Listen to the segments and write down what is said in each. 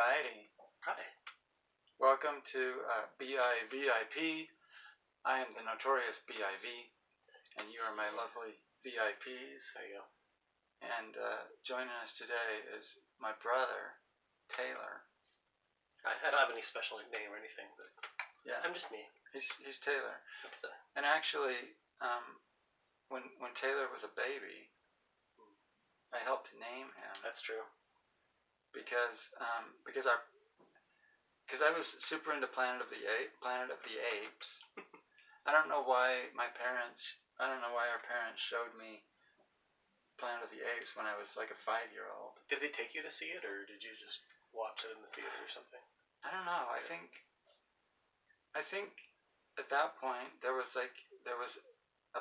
Alrighty. Hi. Welcome to B.I.V.I.P. I am the notorious B.I.V. and you are my lovely VIPs. There you go. And joining us today is my brother, Taylor. I don't have any special name or anything, but yeah, I'm just me. He's Taylor. And actually, when Taylor was a baby, I helped name him. That's true. Because I was super into Planet of the Apes. I don't know why our parents showed me Planet of the Apes when I was like a 5-year-old. Did they take you to see it, or did you just watch it in the theater or something? I don't know. I think at that point there was a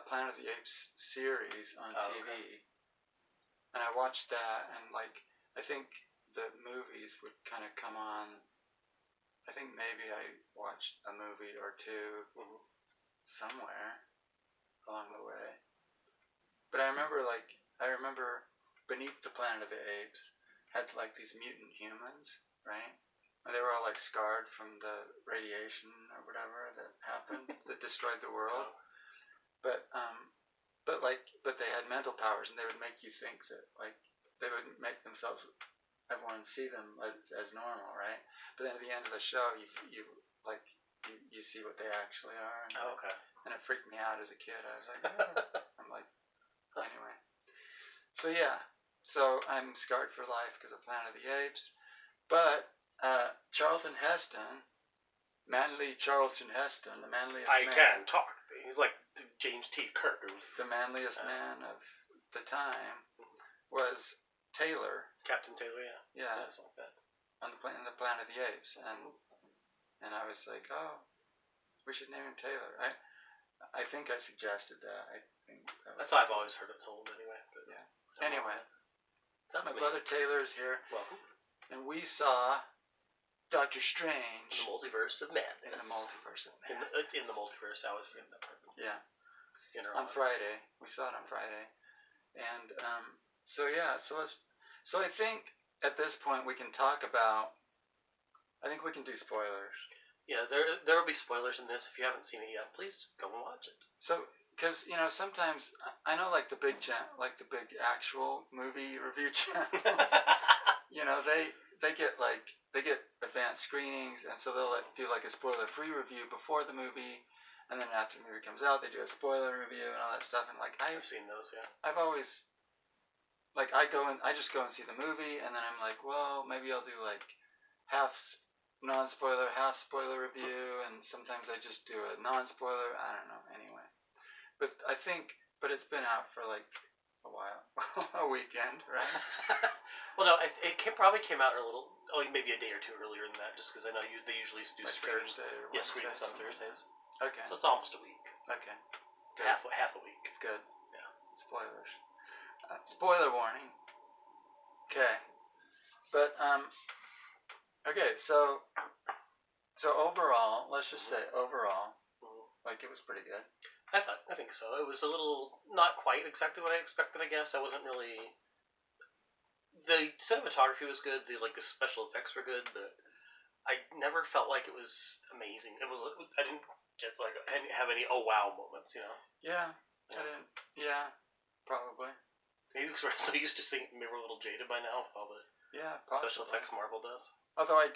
Planet of the Apes series on TV, okay. And I watched that, and I think the movies would kind of come on. I think maybe I watched a movie or two somewhere along the way. But I remember Beneath the Planet of the Apes had these mutant humans, right? And they were all scarred from the radiation or whatever that happened that destroyed the world. But they had mental powers, and they would make you think that they would make everyone see them as normal, right? But then at the end of the show, you see what they actually are. And, okay. And it freaked me out as a kid. I was like, anyway. So yeah, I'm scarred for life because of Planet of the Apes. But Charlton Heston, manly Charlton Heston, the manliest man. I can talk. He's like James T. Kirk. The manliest man of the time was Taylor. Captain Taylor, yeah. Yeah. Sounds like that. On the Planet of the Apes, and I was like, oh, we should name him Taylor. I think I suggested that. I think that's how I've always heard it told anyway. But yeah. Anyway, my me. brother Taylor is here. Welcome. And we saw Doctor Strange. The Multiverse of Madness. In the Multiverse of Madness. In the Multiverse, I was forgetting that part. Yeah. On Friday. We saw it on Friday. And so I think at this point we can talk about, I think we can do spoilers. Yeah, there will be spoilers in this. If you haven't seen it yet, please go and watch it. So, because sometimes I know the big actual movie review channels, they get advanced screenings, and so they'll do a spoiler-free review before the movie, and then after the movie comes out, they do a spoiler review and all that stuff. And I've seen those, yeah. I've always I just go and see the movie, and then I'm like, well, maybe I'll do half non-spoiler, half spoiler review, and sometimes I just do a non-spoiler. I don't know. Anyway, but it's been out for a while, a weekend, right? Well, no, it probably came out maybe a day or two earlier than that, just because I know they usually do screenings. Screenings on Thursdays. Okay. So it's almost a week. Okay. Good. Half a week. Good. Yeah. Spoilers. Spoiler warning. Okay. But okay, so overall, let's just say overall, it was pretty good. I think so. It was a little not quite exactly what I expected. I guess I wasn't really. The cinematography was good. The special effects were good, but I never felt like it was amazing. I didn't get have any oh wow moments, Yeah. I didn't. Yeah. Probably. Maybe because we're so used to seeing, maybe we're a little jaded by now with all the special effects Marvel does. Although I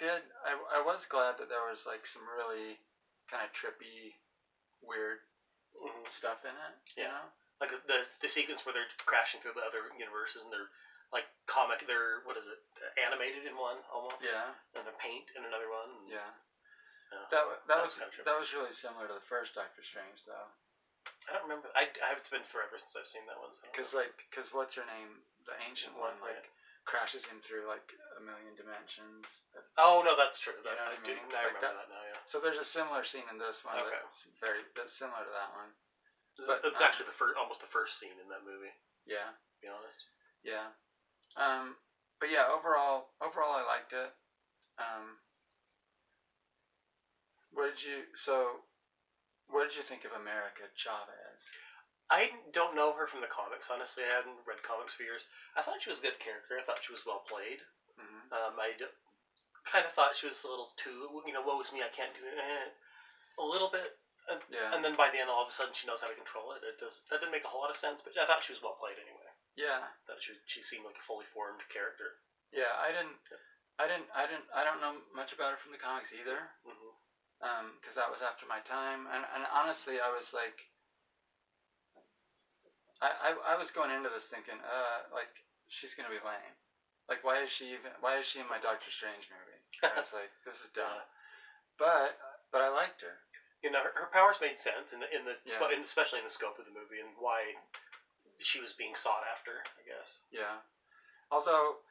was glad that there was some really kind of trippy, weird stuff in it. Yeah. Like the sequence where they're crashing through the other universes and they're they're animated in one almost. Yeah. And they're paint in another one. Yeah. That was really similar to the first Doctor Strange though. I don't remember. It's been forever since I've seen that one. Because what's her name? The ancient one crashes him through a million dimensions. Oh no, that's true. You know what I mean? I remember that now. Yeah. So there's a similar scene in this one. Okay. That's similar to that one. But it's actually almost the first scene in that movie. Yeah. To be honest. Yeah. But yeah, overall I liked it. What did you think of America Chavez? I don't know her from the comics, honestly. I hadn't read comics for years. I thought she was a good character. I thought she was well played. Mm-hmm. kind of thought she was a little too, woe is me, I can't do it. A little bit. And then by the end, all of a sudden, she knows how to control it. That didn't make a whole lot of sense, but I thought she was well played anyway. Yeah. That she seemed like a fully formed character. Yeah, I don't know much about her from the comics either. Because that was after my time, and honestly, I was like, I was going into this thinking, like, she's gonna be lame. Like, why is she in my Doctor Strange movie? I was like, this is dumb. But I liked her. Her powers made sense especially in the scope of the movie and why she was being sought after, I guess. Yeah. Although,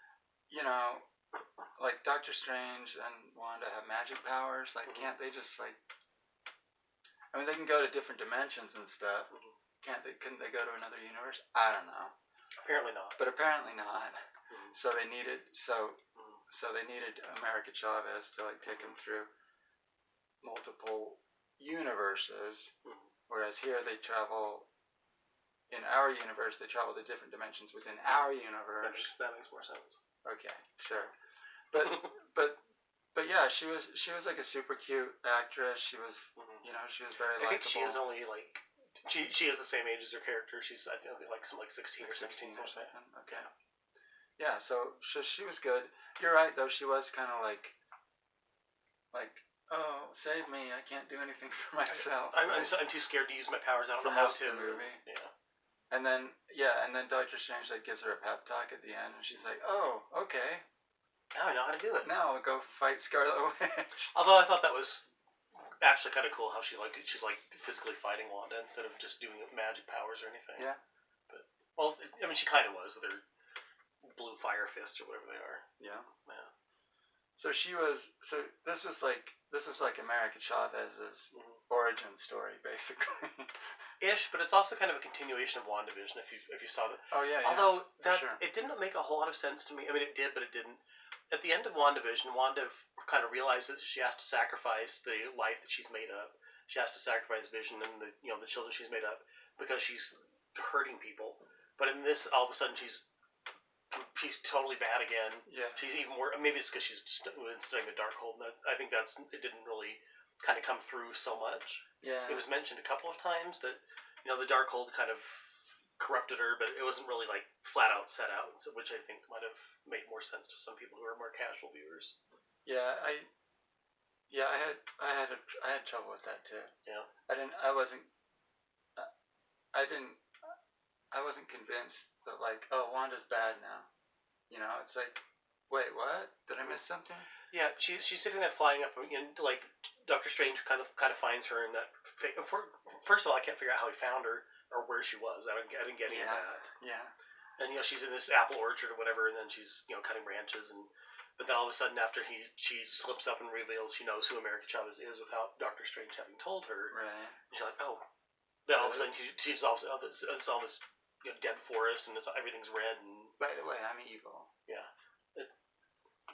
like Doctor Strange and Wanda have magic powers. Like, can't they just like? I mean, they can go to different dimensions and stuff. Couldn't they go to another universe? I don't know. Apparently not. But apparently not. So they needed America Chavez to like take them through multiple universes, whereas here they travel. In our universe, they travel to different dimensions within our universe. That makes more sense. Okay, sure. But yeah, she was like a super cute actress. She was she was very likable. I think she is only like she is the same age as her character. She's I think like 16 or 17 or something. Okay. Yeah, so she was good. You're right though. She was kind of like, oh, save me! I can't do anything for myself. I'm too scared to use my powers. I don't know how to. Movie. Yeah. And then Doctor Strange like gives her a pep talk at the end, and she's like, "Oh, okay. Now I know how to do it. Now I'll go fight Scarlet Witch." Although I thought that was actually kind of cool how she's physically fighting Wanda instead of just doing magic powers or anything. Yeah. But I mean, she kind of was with her blue fire fist or whatever they are. Yeah. Yeah. So this was like America Chavez's origin story, basically. Ish, but it's also kind of a continuation of WandaVision if you saw that. Oh yeah. Although it didn't make a whole lot of sense to me. I mean, it did, but it didn't. At the end of WandaVision, Wanda kind of realizes she has to sacrifice the life that she's made up. She has to sacrifice Vision and the children she's made up because she's hurting people. But in this, all of a sudden, she's totally bad again. Yeah. She's even more. Maybe it's because she's been studying the Darkhold. And I think it didn't really kind of come through so much. Yeah. It was mentioned a couple of times that the Darkhold kind of corrupted her, but it wasn't really like flat out set out, which I think might have made more sense to some people who are more casual viewers. Yeah, I had trouble with that too. Yeah. I wasn't convinced that like, oh, Wanda's bad now. It's like, wait, what? Did I miss something? Yeah, she's sitting there flying up, and like Doctor Strange kind of finds her in that. First of all, I can't figure out how he found her or where she was. I didn't get any of that. Yeah. And she's in this apple orchard or whatever, and then she's cutting branches, but then all of a sudden after she slips up and reveals she knows who America Chavez is without Doctor Strange having told her. Right. And she's like, oh. Then all of a sudden she's all this dead forest and everything's red and. By the way, I'm evil. Yeah.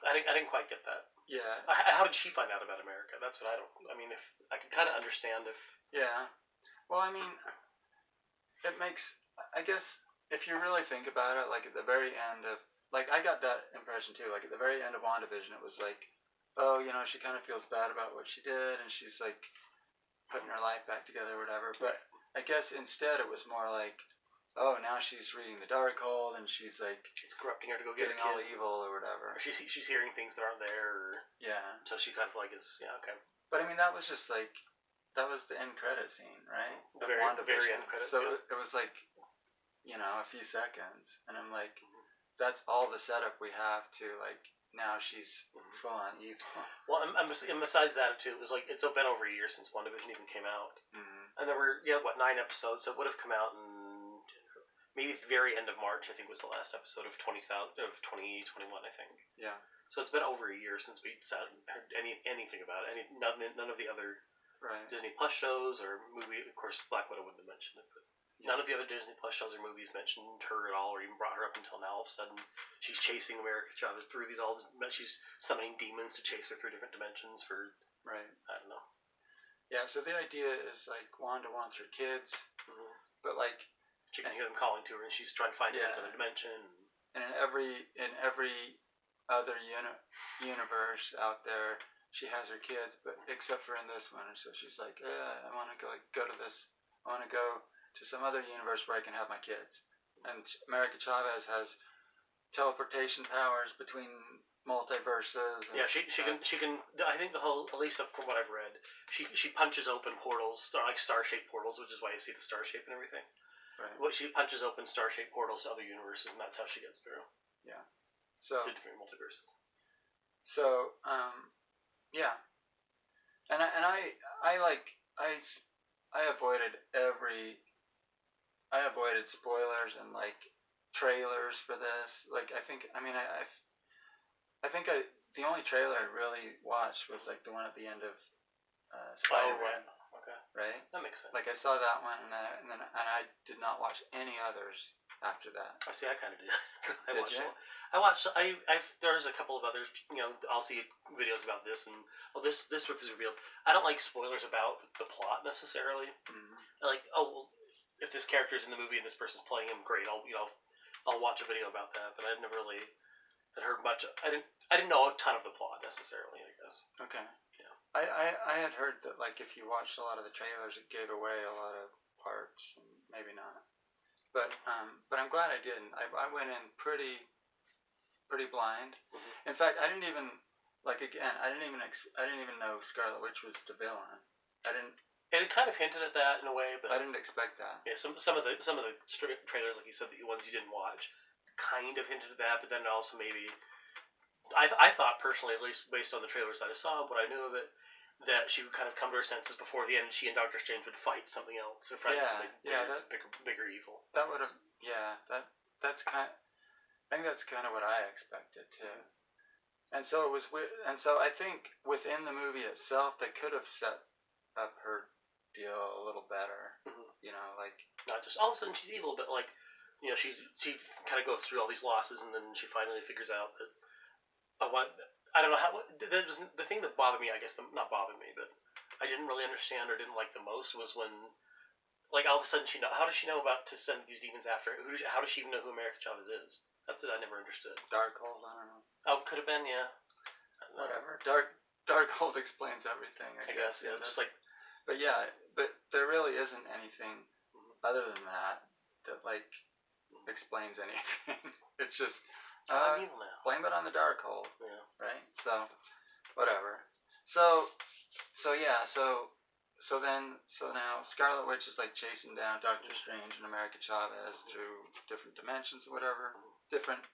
I didn't quite get that. Yeah. How did she find out about America? That's what I don't. I mean, if I can kind of understand if. Yeah. Well, I mean, it makes. I guess if you really think about it, like at the very end of, like I got that impression too. Like at the very end of WandaVision, it was like, oh, she kind of feels bad about what she did, and she's like putting her life back together or whatever. But I guess instead it was more like, oh, now she's reading the Darkhold, and she's like, it's corrupting her to go get getting all evil or whatever. Or she's hearing things that aren't there. Yeah. So she kind of like is okay. But I mean, that was just like, that was the end credit scene, right? The very end credits. So it was like, a few seconds, and I'm like, that's all the setup we have to like. Now she's full on evil. Well, and besides that too, it was like it's been over a year since WandaVision even came out, and there were 9 episodes, so it would have come out in maybe the very end of March. I think was the last episode of 2021. I think. Yeah. So it's been over a year since we'd heard anything about it. None of the other Disney Plus shows or movie. Of course, Black Widow wouldn't have mentioned it, but. None of the other Disney Plus shows or movies mentioned her at all, or even brought her up until now. All of a sudden, she's chasing America Chavez through she's summoning demons to chase her through different dimensions for. Right. I don't know. Yeah. So the idea is like Wanda wants her kids, but like she can hear them calling to her, and she's trying to find them in another dimension. And in every other universe out there, she has her kids, but except for in this one, and so she's like, I want to go to this. I want to go to some other universe where I can have my kids. And America Chavez has teleportation powers between multiverses. And yeah, she can. I think the whole, at least from what I've read, she punches open portals, like star-shaped portals, which is why you see the star shape and everything. Right. What she punches open star-shaped portals to other universes, and that's how she gets through. Yeah. So to different multiverses. So yeah, and I avoided spoilers and like trailers for this. Like I think the only trailer I really watched was like the one at the end of Spider-Man. Oh, right. Okay. Right. That makes sense. Like I saw that one, and I did not watch any others after that. I see. I kind of did. Did you? There's a couple of others. I'll see videos about this, and this riff is revealed. I don't like spoilers about the plot necessarily. Mm-hmm. Like, if this character's in the movie and this person's playing him, great. I'll watch a video about that. But I'd never really had heard much. I didn't know a ton of the plot necessarily, I guess. Okay. Yeah. I had heard that like if you watched a lot of the trailers, it gave away a lot of parts. Maybe not. But I'm glad I didn't. I went in pretty blind. Mm-hmm. In fact, I didn't even know Scarlet Witch was the villain. And it kind of hinted at that in a way, but I didn't expect that. Yeah, some of the trailers, like you said, the ones you didn't watch, kind of hinted at that. But then also maybe, I thought personally, at least based on the trailers that I saw, what I knew of it, that she would kind of come to her senses before the end. She and Doctor Strange would fight something else, or fight something bigger evil. That would have, that's kind. I think that's kind of what I expected too. And so it was weird. And so I think within the movie itself, they could have set up her deal a little better. Mm-hmm. Like not just all of a sudden she's evil, but like, she kind of goes through all these losses, and then she finally figures out that I don't know how. That was the thing that bothered me. I guess not bothered me, but I didn't really understand or didn't like the most was when, like, all of a sudden how does she know about to send these demons after? How does she even know who America Chavez is? That's it. I never understood. Darkhold. I don't know. Oh, could have been, yeah. Whatever. Darkhold explains everything. I guess. Yeah. Just like. But yeah, but there really isn't anything other than that like explains anything. It's just. I'm evil now. Blame it on the Darkhold. Yeah. Right? So, whatever. So now Scarlet Witch is like chasing down Doctor Strange and America Chavez through different dimensions or whatever. Different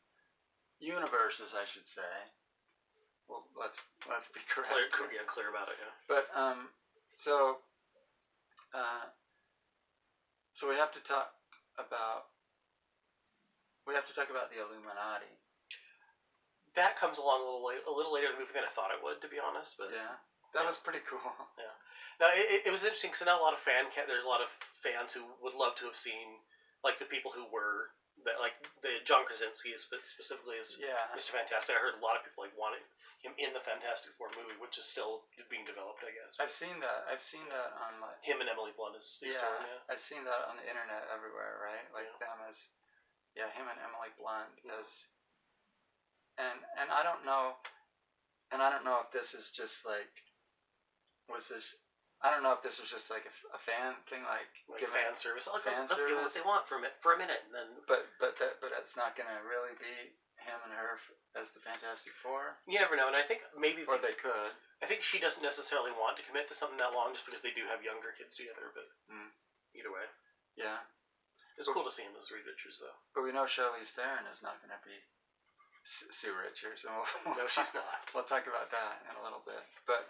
universes, I should say. Well, let's be correct. Clear about it, yeah. But, so we have to talk about the Illuminati. That comes along a little later in the movie than I thought it would, to be honest. But yeah, that was pretty cool. Yeah. Now it was interesting because now there's a lot of fans who would love to have seen, like, the people who were like the John Krasinski specifically as Mr. Fantastic. I heard a lot of people like wanted him in the Fantastic Four movie, which is still being developed, I guess. I've seen that on like him and Emily Blunt is story, yeah. I've seen that on the internet everywhere, right? Like them as him and Emily Blunt as. And I don't know if this is just like I don't know if this was just like a fan thing, like fan service. Let's give them what they want for a minute, and then. But it's not gonna really be him and her as the Fantastic Four. You never know, and I think maybe. Or they could. I think she doesn't necessarily want to commit to something that long, just because they do have younger kids together. But either way. Yeah. It's cool to see him as Reed Richards, though. But we know Charlize Theron is not gonna be Sue Richards, and no, she's not. We'll talk about that in a little bit. But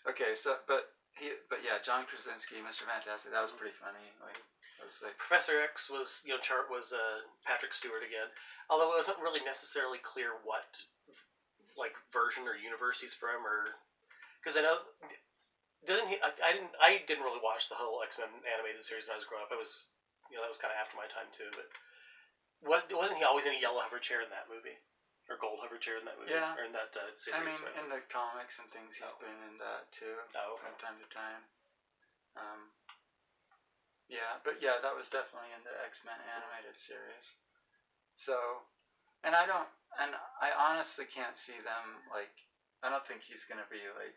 okay, so but John Krasinski, Mr. Fantastic, that was pretty funny. Like Professor X was Patrick Stewart again, although it wasn't really necessarily clear what like version or universe he's from, or because I know doesn't he? I didn't really watch the whole X-Men animated series when I was growing up. I was that was kind of after my time too, but. Wasn't he always in a yellow hover chair in that movie? Or gold hover chair in that movie? Yeah. Or in that series? I mean, in the comics and things, he's been in that too. Oh, okay. From time to time. That was definitely in the X-Men animated series. So, and I don't and I honestly can't see them like. I don't think he's gonna be like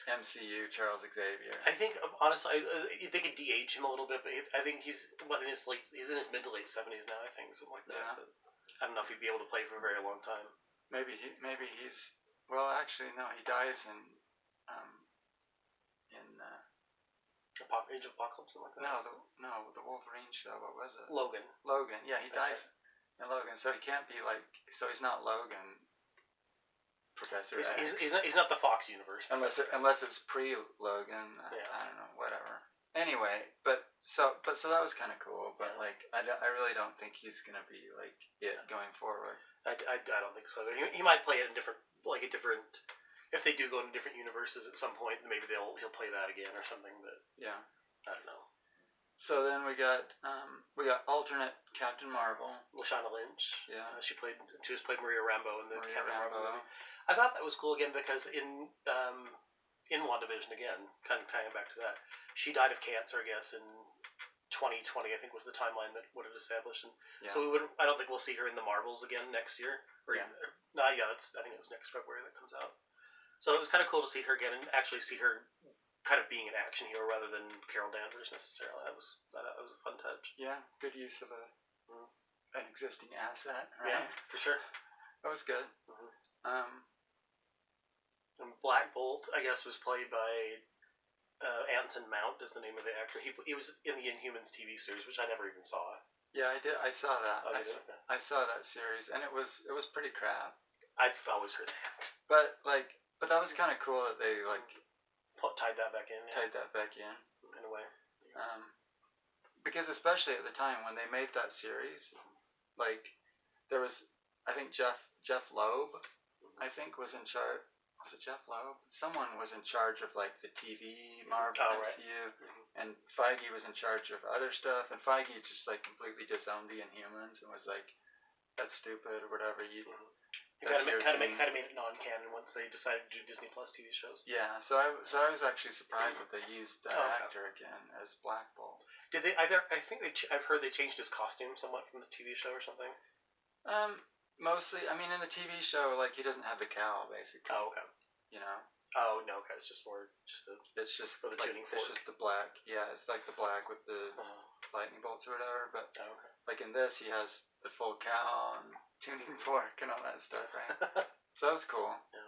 MCU Charles Xavier. I think honestly, they could DH him a little bit, but I think he's he's in his mid to late 70s now. I think something like that. Yeah. But I don't know if he'd be able to play for a very long time. Maybe he's. Well, actually, no. He dies in Age of Apocalypse, something like that. No, the Wolverine show. What was it? Logan. Yeah, he dies in Logan, so he can't be like. So he's not Logan. Professor X. He's not the Fox universe. Unless it's pre-Logan. Yeah. I don't know. Whatever. Anyway, so that was kind of cool. But like, I really don't think he's gonna be like it going forward. I don't think so. He might play it in different. If they do go into different universes at some point, maybe he'll play that again or something. But yeah, I don't know. So then we got alternate Captain Marvel, Lashana Lynch. Yeah, she was played Maria Rambeau in the Captain Marvel movie. I thought that was cool again because in WandaVision again, kind of tying back to that, she died of cancer, I guess, in 2020. I think was the timeline that would have established. And so I don't think we'll see her in the Marvels again next year. I think it's next February that comes out. So it was kind of cool to see her again and actually see her kind of being an action hero rather than Carol Danvers necessarily. That was a fun touch. Yeah, good use of an existing asset. Right? Yeah, for sure. That was good. And Black Bolt, I guess, was played by Anson Mount, is the name of the actor. He was in the Inhumans TV series, which I never even saw. Yeah, I did. I saw that. Oh, I saw that series, and it was pretty crap. I've always heard that. But that was kind of cool that they like tied that back in. Yeah. Tied that back in a way. Because especially at the time when they made that series, like there was, I think Jeff Loeb, I think was in charge. Was it Jeff Loeb? Someone was in charge of like the TV Marvel MCU, and Feige was in charge of other stuff. And Feige just like completely disowned the Inhumans and was like, "That's stupid" or whatever. He kind of made it non-canon once they decided to do Disney Plus TV shows. Yeah, so I was actually surprised that they used that actor again as Black Bolt. Did they? I've heard they changed his costume somewhat from the TV show or something. Mostly, I mean, in the TV show, like he doesn't have the cowl, basically. Oh, okay. You know. Oh no, okay. It's just more the. It's just the tuning fork. It's just the black. Yeah, it's like the black with the lightning bolts or whatever. But like in this, he has the full cowl and tuning fork and all that stuff, right? So that was cool. Yeah.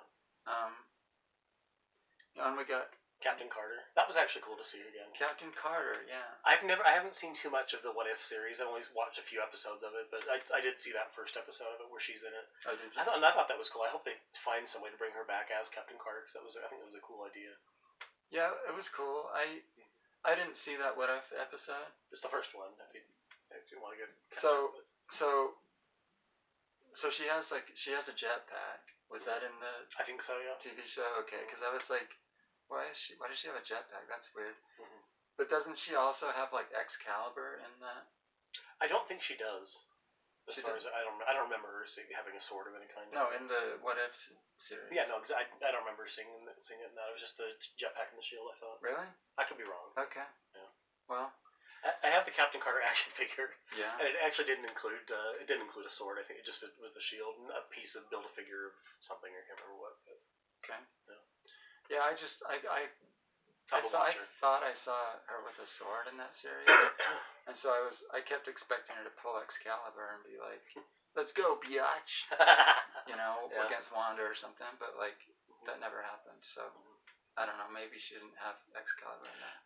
And we got Captain Carter. That was actually cool to see again. Captain Carter, yeah. I haven't seen too much of the What If series. I've only watched a few episodes of it, but I did see that first episode of it where she's in it. Oh, did you? I thought that was cool. I hope they find some way to bring her back as Captain Carter because I think it was a cool idea. Yeah, it was cool. I didn't see that What If episode. It's the first one. If you want to get so she has a jetpack. Was that in the? I think so. Yeah. TV show. Okay, because I was like, why does she have a jetpack? That's weird. Mm-hmm. But doesn't she also have like Excalibur in that? I don't think she does. As far as I don't remember her having a sword of any kind. No, in the What If series. Yeah, no, I don't remember seeing it in that. It was just the jetpack and the shield. I thought. Really? I could be wrong. Okay. Yeah. Well. I have the Captain Carter action figure. Yeah. And it actually didn't include a sword. I think it was the shield and a piece of Build-A-Figure of something. I can't remember what. But, okay. Yeah. Yeah, I thought I saw her with a sword in that series, and so I kept expecting her to pull Excalibur and be like, "Let's go, biatch," against Wanda or something. But like that never happened. So. I don't know, maybe she didn't have Excalibur in that.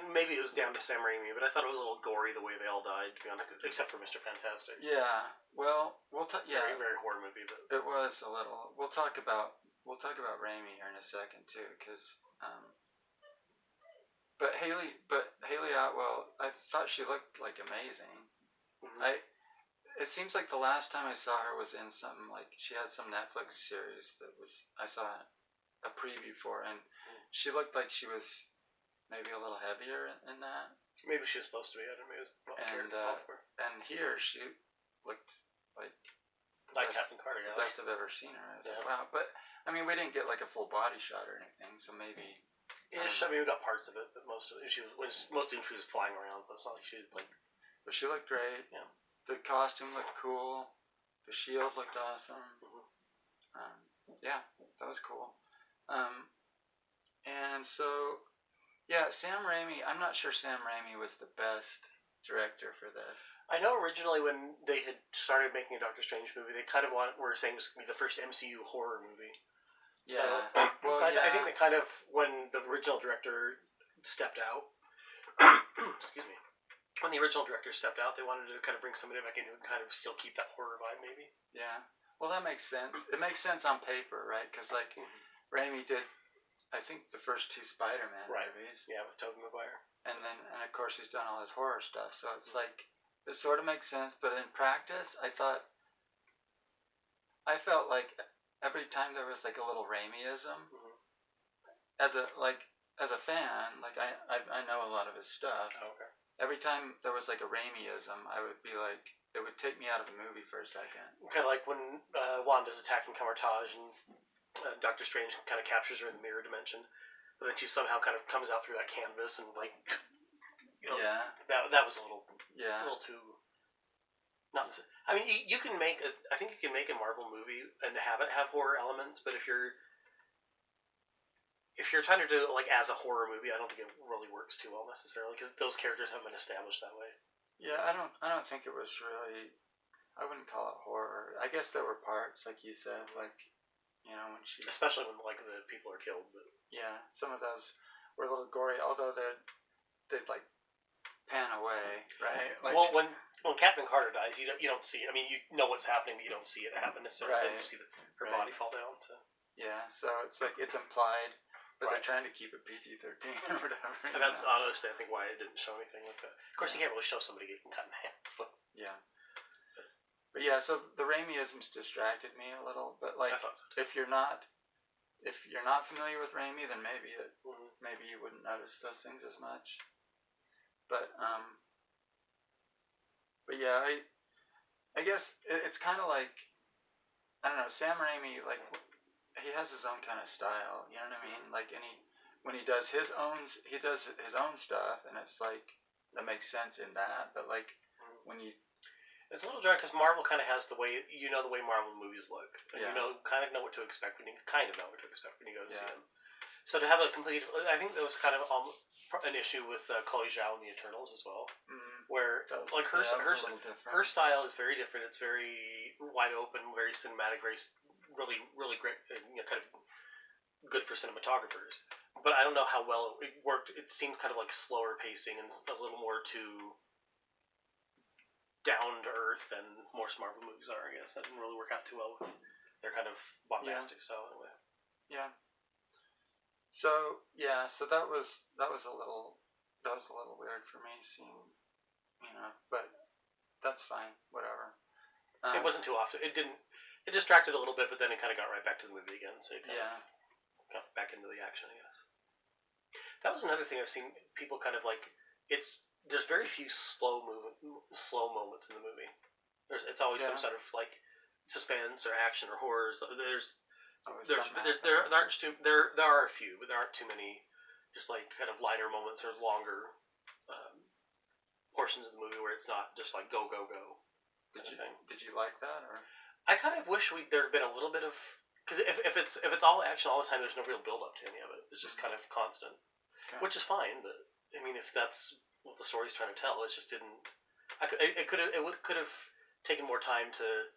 Maybe it was down to Sam Raimi, but I thought it was a little gory the way they all died, to be honest, except for Mr. Fantastic. Yeah, well, Very, very horror movie, but it was a little. We'll talk about Raimi here in a second too, because but Haley Atwell, I thought she looked like amazing. Mm-hmm. It seems like the last time I saw her was in something like she had some Netflix series that I saw a preview for, and she looked like she was maybe a little heavier in that. Maybe she was supposed to be. I don't know. It was and here she looked like Captain Carter. The best I've ever seen her. I was like, wow. But I mean, we didn't get like a full body shot or anything, so maybe. Yeah, we got parts of it, but most of it she was flying around. So it's not like she did like. But she looked great. Yeah. The costume looked cool. The shield looked awesome. Yeah, that was cool. And so, yeah, Sam Raimi. I'm not sure Sam Raimi was the best director for this. I know originally when they had started making a Doctor Strange movie, they kind of were saying it was going to be the first MCU horror movie. Yeah. I think they kind of, when the original director stepped out, excuse me, when the original director stepped out, they wanted to kind of bring somebody back in who kind of still keep that horror vibe, maybe. Yeah. Well, that makes sense. It makes sense on paper, right? Because like Raimi did, I think, the first 2 Spider-Man movies. Yeah, with Tobey Maguire. And of course he's done all his horror stuff. So it's like it sort of makes sense, but in practice, I felt like every time there was like a little Raimiism, as a fan, like I know a lot of his stuff. Oh, okay. Every time there was like a Raimiism, I would be like, it would take me out of the movie for a second. Kind of like when Wanda's attacking Camartage and Doctor Strange kind of captures her in the mirror dimension, but then she somehow kind of comes out through that canvas and like, that was a little too. Not. I mean, you can make I think you can make a Marvel movie and have it have horror elements, but if you're trying to do it like as a horror movie, I don't think it really works too well necessarily because those characters haven't been established that way. Yeah, I don't think it was really. I wouldn't call it horror. I guess there were parts, like you said, like when she. Especially when like the people are killed. But yeah, some of those were a little gory, although they'd like pan away, right? Like, well, when Captain Carter dies, you don't see it. I mean, you know what's happening, but you don't see it happen necessarily. Right. You see her body fall down. Yeah, so it's like it's implied. But they're trying to keep it PG-13 or whatever. And that's honestly, I think, why it didn't show anything like that. Of course, you can't really show somebody getting cut in half. Yeah. But yeah, so the Raimiisms distracted me a little. But like, I thought so too. if you're not familiar with Raimi, then maybe you wouldn't notice those things as much. But yeah, I guess it's kind of like, I don't know, Sam Raimi, like. He has his own kind of style, you know what I mean? Like, when he does his own stuff, and it's like that makes sense in that. But like when you, it's a little dry because Marvel kind of has the way Marvel movies look, and kind of know what to expect when you go to see them. So to have a complete, I think that was kind of an issue with Chloe Zhao in the Eternals as well, where like her style is very different. It's very wide open, very cinematic, very really, really great, kind of good for cinematographers. But I don't know how well it worked. It seemed kind of like slower pacing and a little more too down to earth than most Marvel movies are. I guess that didn't really work out too well with their kind of bombastic style in a way. Yeah. So that was a little weird for me seeing, but that's fine, whatever. It wasn't too often. It distracted a little bit, but then it kind of got right back to the movie again, so it kind of got back into the action, I guess. That was another thing I've seen people kind of like. There's very few slow moments in the movie. It's always some sort of like suspense or action or horrors. There are a few, but there aren't too many. Just like kind of lighter moments or longer portions of the movie where it's not just like go go go. Did you like that or? I kind of wish there had been a little bit of, because if it's all action all the time, there's no real build up to any of it. It's just kind of constant, which is fine. But I mean, if that's what the story's trying to tell, it just didn't. It could have taken more time to.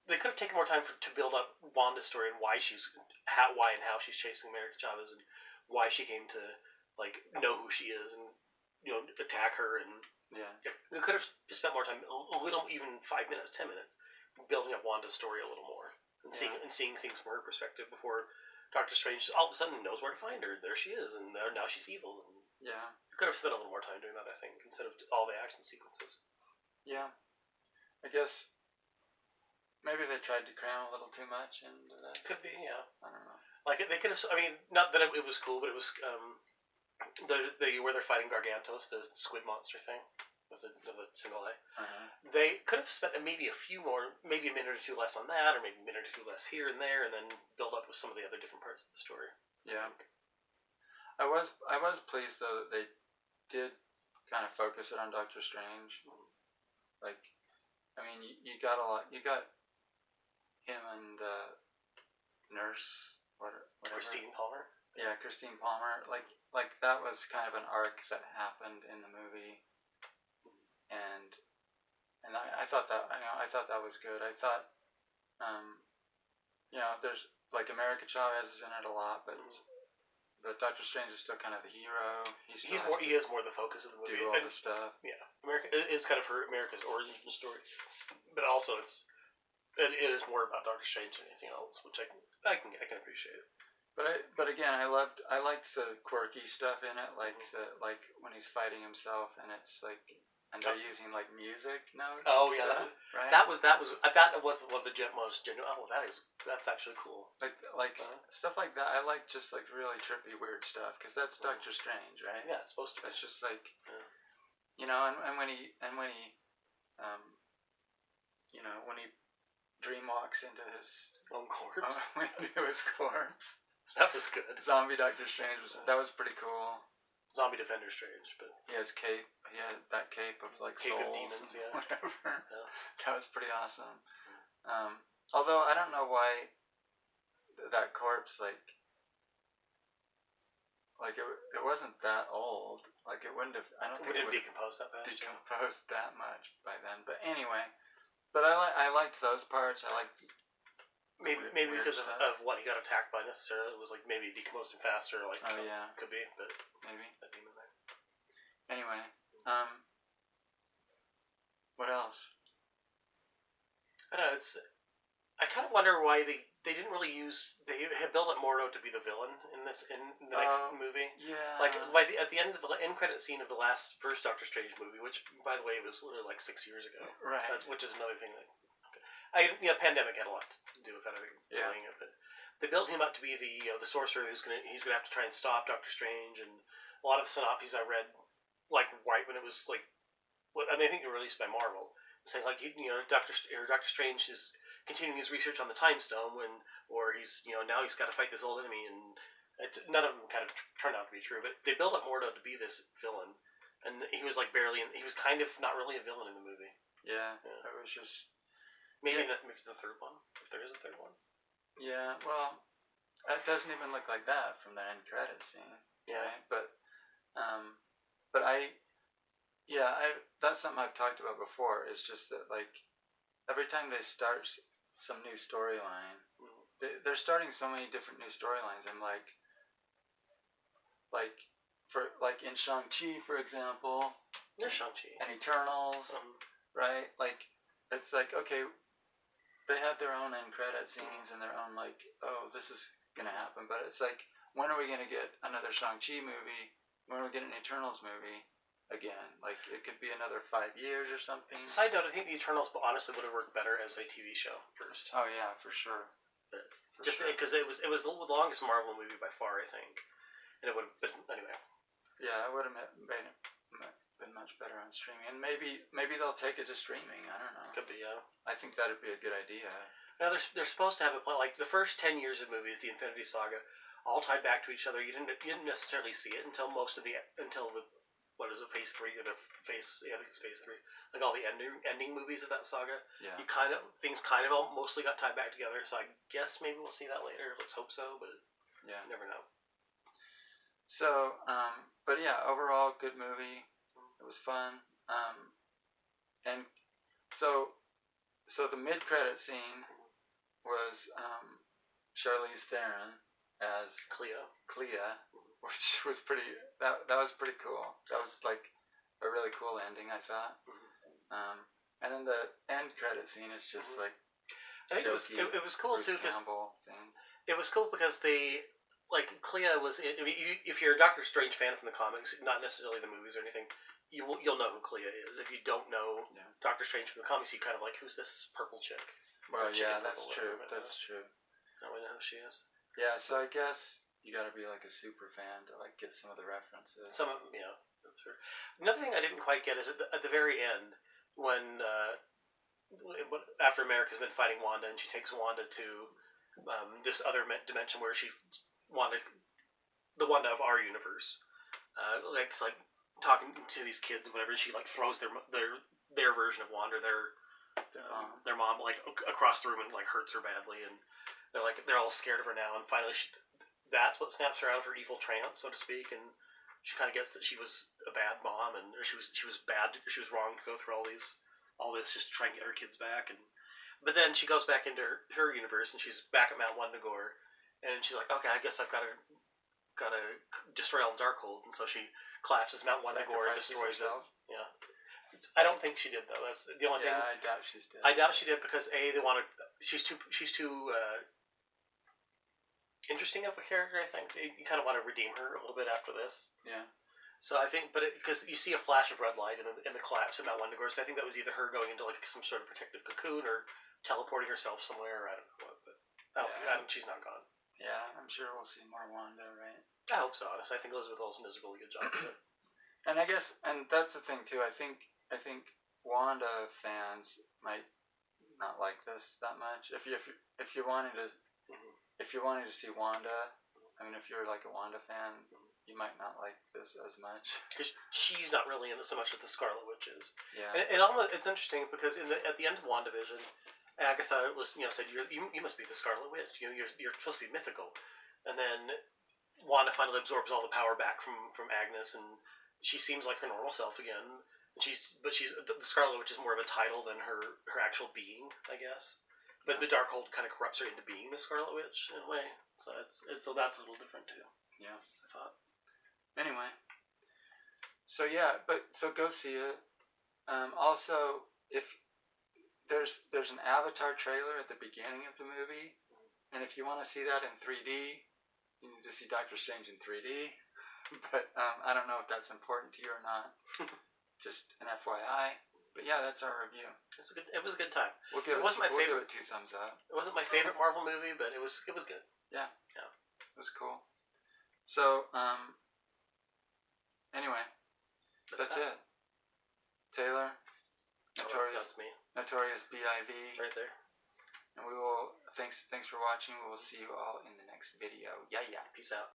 They could have taken more time to build up Wanda's story and why and how she's chasing America Chavez and why she came to like know who she is and attack her and. Yeah. We could have spent more time, a little, even 5 minutes, 10 minutes, building up Wanda's story a little more and seeing things from her perspective before Doctor Strange all of a sudden knows where to find her. There she is, and now she's evil. And we could have spent a little more time doing that, I think, instead of all the action sequences. Yeah, I guess maybe they tried to cram a little too much into that. Could be, yeah. I don't know. Like they could have. I mean, not that it was cool, but it was. Where they're fighting Gargantos, the squid monster thing, with the single eye. They could have spent maybe a minute or two less on that, or maybe a minute or two less here and there, and then build up with some of the other different parts of the story. Yeah. I was pleased though that they did kind of focus it on Doctor Strange. Like I mean, you got a lot. You got him and nurse, whatever. Christine Palmer. Yeah, Christine Palmer. Like that was kind of an arc that happened in the movie, and I thought that I thought that was good. I thought, there's like America Chavez is in it a lot, but Doctor Strange is still kind of the hero. He is more the focus of the movie. Do all the stuff. Yeah, America is kind of America's origin story, but also it is more about Doctor Strange than anything else, which I can appreciate. But again, I liked the quirky stuff in it, like when he's fighting himself, and it's like. And they're using like music notes. Oh yeah, stuff, right? That was one of the most genuine. Oh, that's actually cool. Like stuff like that. I like just like really trippy, weird stuff because that's Doctor Strange, right? Yeah, it's supposed to be. It's just like, and when he when he dream walks into his own corpse, into his corpse. That was good. Zombie Doctor Strange that was pretty cool. Zombie Defender Strange, but he has cape. He had that cape of like cape souls of demons, and whatever. Yeah. That was pretty awesome. Although I don't know why that corpse like it wasn't that old. Like it wouldn't have. I don't think it would decompose that fast. Decomposed that much by then. But anyway, I liked those parts. I liked. Maybe because of what he got attacked by necessarily. It was like maybe decomposing faster, like could be, but maybe that demon there. Anyway, what else? I don't know. I kind of wonder why they didn't really use. They had built up Mordo to be the villain in the next movie. Yeah. Like at the end of the end credit scene of the first Doctor Strange movie, which by the way was literally like 6 years ago. Right. Which is another thing that. Pandemic had a lot to do with that. I think. Yeah. But they built him up to be the sorcerer he's gonna have to try and stop Doctor Strange, and a lot of the synopses I read, like right when it was like, I think they were released by Marvel, saying like Doctor Strange is continuing his research on the Time Stone or he's now he's got to fight this old enemy, and none of them kind of turned out to be true. But they built up Mordo to be this villain, and he was like he was kind of not really a villain in the movie. Yeah. It was just. Maybe the third one, if there is a third one. Yeah, well, it doesn't even look like that from the end credit scene. Yeah. Right? But that's something I've talked about before. Is just that like every time they start some new storyline, they're starting so many different new storylines, and like in Shang-Chi, for example. There's Shang-Chi. And Eternals, right? Like it's like okay. They had their own end credit scenes and their own like, oh, this is gonna happen. But it's like, when are we gonna get another Shang-Chi movie? When are we getting an Eternals movie again? Like it could be another 5 years or something. Side note: I think the Eternals honestly would have worked better as a TV show first. Oh yeah, for sure. Because it was the longest Marvel movie by far, I think, and it would. But anyway. Yeah, it would have been much better on streaming, and maybe they'll take it to streaming. I don't know. Could be, yeah. I think that'd be a good idea. Now they're supposed to have like the first 10 years of movies, the Infinity Saga, all tied back to each other. You didn't necessarily see it until what is it, Phase 3 or I think it's Phase 3. Like all the ending movies of that saga. Yeah. Things all mostly got tied back together. So I guess maybe we'll see that later. Let's hope so, but yeah, you never know. So, but yeah, overall good movie. It was fun, and so the mid-credit scene was Charlize Theron as Clea, which was pretty. That was pretty cool. That was like a really cool ending, I thought. And then the end credit scene is just like. I think it was cool Bruce too because it was cool because they. Like Clea was, if you're a Doctor Strange fan from the comics, not necessarily the movies or anything, you'll know who Clea is. If you don't know Doctor Strange from the comics, you kind of like, who's this purple chick? Well, yeah, that's true. That's true. I don't really know who she is. Yeah, so I guess you got to be like a super fan to like get some of the references. Some of them, yeah, that's true. Another thing I didn't quite get is at the very end when after America's been fighting Wanda and she takes Wanda to this other dimension where the Wanda of our universe, like it's like talking to these kids and whatever. She like throws their version of Wanda, their their mom like across the room and like hurts her badly, and they're all scared of her now. And finally, that's what snaps her out of her evil trance, so to speak, and she kind of gets that she was a bad mom and she was bad. She was wrong to go through all this just to try and get her kids back. But then she goes back into her universe and she's back at Mount Wundagore, and she's like, okay, I guess I've got to destroy all the Darkhold, and so she collapses Mount Wundagore and destroys it. Yeah. I don't think she did though. That's the only thing. I doubt she did. I doubt she did because she's too interesting of a character. I think you kind of want to redeem her a little bit after this. Yeah. So I think, because you see a flash of red light in the collapse of Mount Wundagore, so I think that was either her going into like some sort of protective cocoon or teleporting herself somewhere. Or I don't know what, but I think she's not gone. Yeah, I'm sure we'll see more Wanda, right? I hope so. Honestly, I think Elizabeth Olsen does a really good job with it. And I guess, and that's the thing too. I think Wanda fans might not like this that much. If you wanted to if you wanted to see Wanda, I mean, if you're like a Wanda fan, you might not like this as much because she's not really in it so much as the Scarlet Witch is. Yeah. And it's interesting because at the end of WandaVision, Agatha was said you must be the Scarlet Witch. You're supposed to be mythical, and then Wanda finally absorbs all the power back from Agnes, and she seems like her normal self again. But the Scarlet Witch is more of a title than her actual being, I guess. But the Darkhold kind of corrupts her into being the Scarlet Witch in a way. So that's a little different too. Yeah, I thought. Anyway, so go see it. Also, if there's an Avatar trailer at the beginning of the movie, and if you want to see that in 3D, you need to see Doctor Strange in 3D. But I don't know if that's important to you or not. Just an FYI. But yeah, that's our review. It was a good time. We'll give it 2 thumbs up. It wasn't my favorite Marvel movie, but it was good. Yeah. It was cool. So anyway, that's it. Taylor, That's me. Notorious B.I.V. Right there. And we will thanks for watching. We will see you all in the next video. Yeah. Peace out.